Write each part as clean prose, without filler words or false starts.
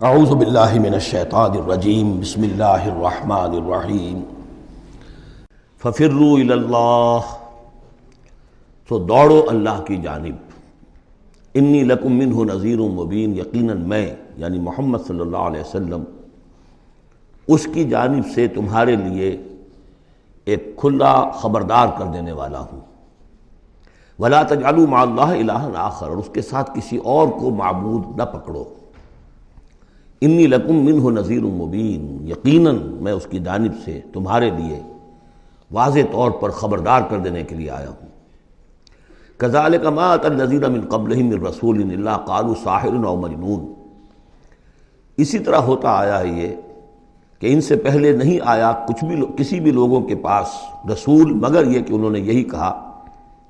اعوذ باللہ من الشیطان الرجیم بسم اللہ الرحمن الرحیم ففروا الی اللہ، تو دوڑو اللہ کی جانب، انی لکم منہ نذیر مبین، یقیناً میں یعنی محمد صلی اللہ علیہ وسلم اس کی جانب سے تمہارے لیے ایک کھلا خبردار کر دینے والا ہوں۔ ولا تجعلوا مع اللہ الہا آخر، اور اس کے ساتھ کسی اور کو معبود نہ پکڑو۔ انی لکم منہ نذیر مبین، یقیناً میں اس کی جانب سے تمہارے لیے واضح طور پر خبردار کر دینے کے لیے آیا ہوں۔ کذالک ما اتی الذین من قبلہم من رسول الا قالوا ساحر او مجنون، اسی طرح ہوتا آیا ہے یہ کہ ان سے پہلے نہیں آیا کسی بھی لوگوں کے پاس رسول مگر یہ کہ انہوں نے یہی کہا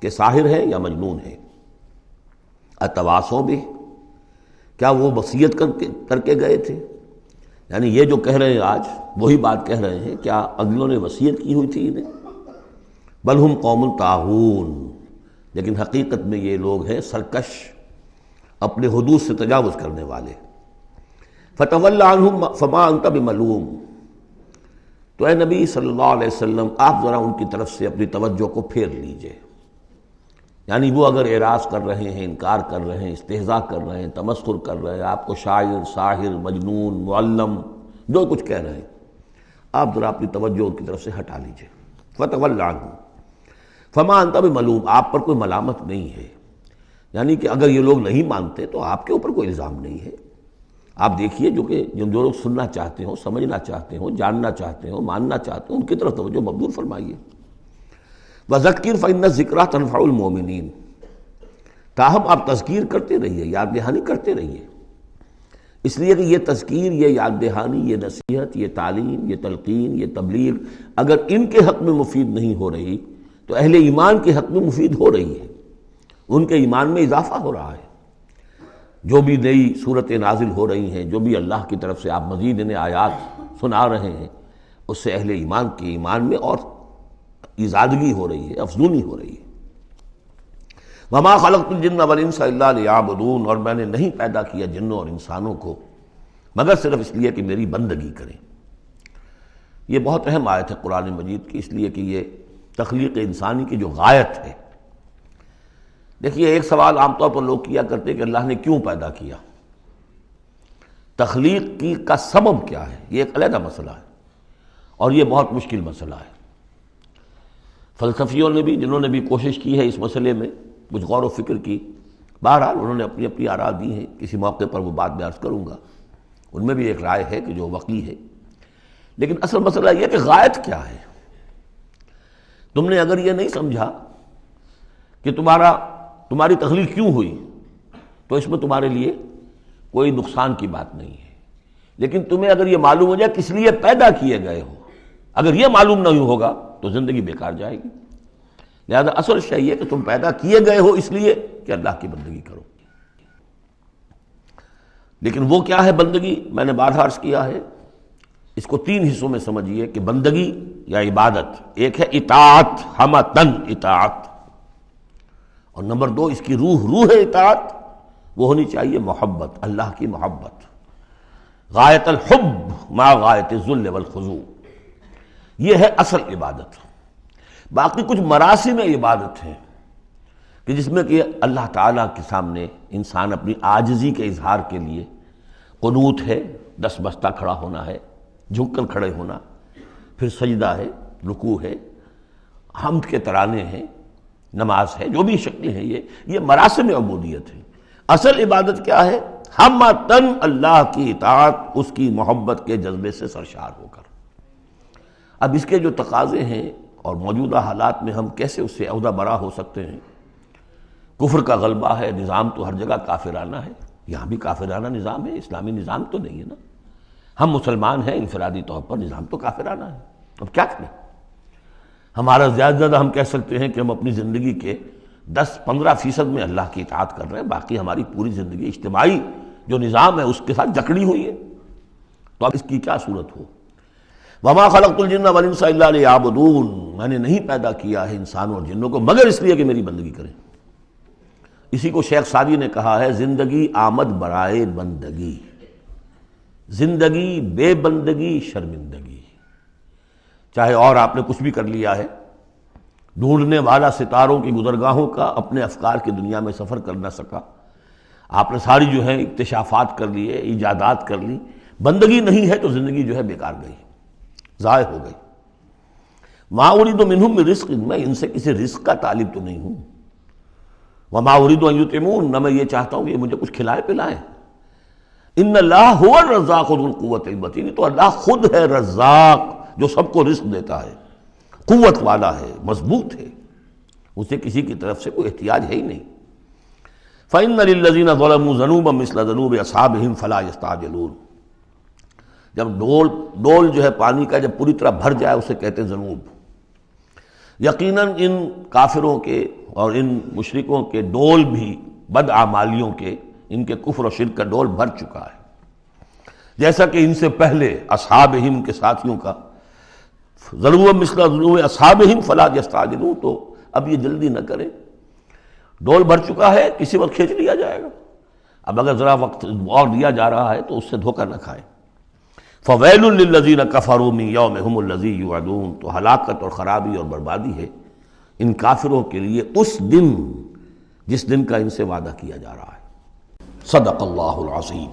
کہ ساحر ہے یا مجنون ہے۔ اتواصوا بہ، کیا وہ وصیت کر کے گئے تھے؟ یعنی یہ جو کہہ رہے ہیں آج وہی بات کہہ رہے ہیں، کیا اگلوں نے وصیت کی ہوئی تھی انہیں؟ بل ہم قوم طاغون، لیکن حقیقت میں یہ لوگ ہیں سرکش، اپنے حدود سے تجاوز کرنے والے۔ فتول عنہم فما انت بملوم، تو اے نبی صلی اللہ علیہ وسلم آپ ذرا ان کی طرف سے اپنی توجہ کو پھیر لیجئے، یعنی وہ اگر اعراض کر رہے ہیں، انکار کر رہے ہیں، استہزاء کر رہے ہیں، تمسخر کر رہے ہیں، آپ کو شاعر، ساحر، مجنون، معلم جو کچھ کہہ رہے ہیں، آپ ذرا اپنی توجہ ان کی طرف سے ہٹا لیجئے۔ فتول عنہم فما انت بملوم، آپ پر کوئی ملامت نہیں ہے، یعنی کہ اگر یہ لوگ نہیں مانتے تو آپ کے اوپر کوئی الزام نہیں ہے۔ آپ دیکھیے جو لوگ سننا چاہتے ہوں، سمجھنا چاہتے ہوں، جاننا چاہتے ہوں، ماننا چاہتے ہوں، ان کی طرف توجہ مبذول فرمائیے۔ وَذَكِّرْ فَإِنَّ الذِّكْرَىٰ تَنفَعُ الْمُؤْمِنِينَ، تاہم آپ تذکیر کرتے رہیے، یاد دہانی کرتے رہیے، اس لیے کہ یہ تذکیر، یہ یاد دہانی، یہ نصیحت، یہ تعلیم، یہ تلقین، یہ تبلیغ اگر ان کے حق میں مفید نہیں ہو رہی تو اہل ایمان کے حق میں مفید ہو رہی ہے، ان کے ایمان میں اضافہ ہو رہا ہے۔ جو بھی نئی صورتیں نازل ہو رہی ہیں، جو بھی اللہ کی طرف سے آپ مزید انہیں آیات سنا رہے ہیں، اس سے اہل ایمان کے ایمان میں اور ایزادگی ہو رہی ہے، افزونی ہو رہی ہے۔ وما خلقت الجن والانس الا لیعبدون، اور میں نے نہیں پیدا کیا جنوں اور انسانوں کو مگر صرف اس لیے کہ میری بندگی کریں۔ یہ بہت اہم آیت ہے قرآن مجید کی، اس لیے کہ یہ تخلیق انسانی کی جو غایت ہے۔ دیکھیے، ایک سوال عام طور پر لوگ کیا کرتے کہ اللہ نے کیوں پیدا کیا، تخلیق کی کا سبب کیا ہے، یہ ایک علیحدہ مسئلہ ہے اور یہ بہت مشکل مسئلہ ہے۔ فلسفیوں نے بھی، جنہوں نے بھی کوشش کی ہے اس مسئلے میں کچھ غور و فکر کی، بہرحال انہوں نے اپنی اپنی آراء دی ہیں، کسی موقع پر وہ بات میں عرض کروں گا، ان میں بھی ایک رائے ہے کہ جو وقی ہے۔ لیکن اصل مسئلہ یہ کہ غایت کیا ہے۔ تم نے اگر یہ نہیں سمجھا کہ تمہاری تخلیق کیوں ہوئی تو اس میں تمہارے لیے کوئی نقصان کی بات نہیں ہے، لیکن تمہیں اگر یہ معلوم ہو جائے کس لیے پیدا کیے گئے ہو، اگر یہ معلوم نہیں ہوگا تو زندگی بیکار جائے گی۔ لہذا اصل شے یہ کہ تم پیدا کیے گئے ہو اس لیے کہ اللہ کی بندگی کرو۔ لیکن وہ کیا ہے بندگی؟ میں نے بارہا عرض کیا ہے، اس کو تین حصوں میں سمجھیے کہ بندگی یا عبادت، ایک ہے اطاعت، ہمتن اطاعت، اور نمبر دو اس کی روح اطاعت، وہ ہونی چاہیے محبت، اللہ کی محبت، غایت الحب مع غایت الذل والخضوع، یہ ہے اصل عبادت۔ باقی کچھ مراسم عبادت ہیں کہ جس میں کہ اللہ تعالیٰ کے سامنے انسان اپنی عاجزی کے اظہار کے لیے قنوت ہے، دس بستہ کھڑا ہونا ہے، جھک کر کھڑے ہونا، پھر سجدہ ہے، رکوع ہے، حمد کے ترانے ہیں، نماز ہے، جو بھی شکلیں ہیں، یہ مراسم عبودیت ہے۔ اصل عبادت کیا ہے؟ ہمتن اللہ کی اطاعت، اس کی محبت کے جذبے سے سرشار ہو کر۔ اب اس کے جو تقاضے ہیں اور موجودہ حالات میں ہم کیسے اس سے عہدہ برا ہو سکتے ہیں؟ کفر کا غلبہ ہے، نظام تو ہر جگہ کافرانہ ہے، یہاں بھی کافرانہ نظام ہے، اسلامی نظام تو نہیں ہے نا۔ ہم مسلمان ہیں، انفرادی طور پر نظام تو کافرانہ ہے، اب کیا کریں؟ ہمارا زیادہ ہم کہہ سکتے ہیں کہ ہم اپنی زندگی کے 10-15% میں اللہ کی اطاعت کر رہے ہیں، باقی ہماری پوری زندگی اجتماعی جو نظام ہے اس کے ساتھ جکڑی ہوئی ہے، تو اب اس کی کیا صورت ہو؟ وما خلقت الجن والانس الا لیعبدون، میں نے نہیں پیدا کیا ہے انسانوں اور جنوں کو مگر اس لیے کہ میری بندگی کریں۔ اسی کو شیخ سعدی نے کہا ہے، زندگی آمد برائے بندگی، زندگی بے بندگی شرمندگی، چاہے اور آپ نے کچھ بھی کر لیا ہے، ڈھونڈنے والا ستاروں کی گزرگاہوں کا اپنے افکار کی دنیا میں سفر کر نہ سکا، آپ نے ساری جو ہے اکتشافات کر لیے، ایجادات کر لی، بندگی نہیں ہے تو زندگی جو ہے بیکار گئی، ضائع ہو گئی۔ ما اريد منهم من رزق، میں ان سے کسی رزق کا طالب تو نہیں ہوں، وما اريد ان يطعمون، نہ میں یہ چاہتا ہوں کہ یہ مجھے کچھ کھلائے پلائیں۔ ان اللہ هو الرزاق ذو القوۃ المتین، تو اللہ خود ہے رزاق جو سب کو رزق دیتا ہے، قوت والا ہے، مضبوط ہے، اسے کسی کی طرف سے کوئی احتیاج ہے ہی نہیں۔ فإن للذین ظلموا ذنوبا مثل ذنوب اصحابهم فلا يستعجلون، جب ڈول جو ہے پانی کا جب پوری طرح بھر جائے اسے کہتے ہیں ذنوب۔ یقیناً ان کافروں کے اور ان مشرکوں کے ڈول بھی بدعمالیوں کے، ان کے کفر و شرک کا ڈول بھر چکا ہے، جیسا کہ ان سے پہلے اصحابہم کے ساتھیوں کا ذنوب مثل ذنوب اصحابہم فلا یستعجلون، تو اب یہ جلدی نہ کریں، ڈول بھر چکا ہے، کسی وقت کھینچ لیا جائے گا، اب اگر ذرا وقت اور دیا جا رہا ہے تو اس سے دھوکہ نہ کھائیں۔ فویل للذین کفروا من یومہم الذی یوعدون، تو ہلاکت اور خرابی اور بربادی ہے ان کافروں کے لیے اس دن جس دن کا ان سے وعدہ کیا جا رہا ہے۔ صدق اللہ العظیم۔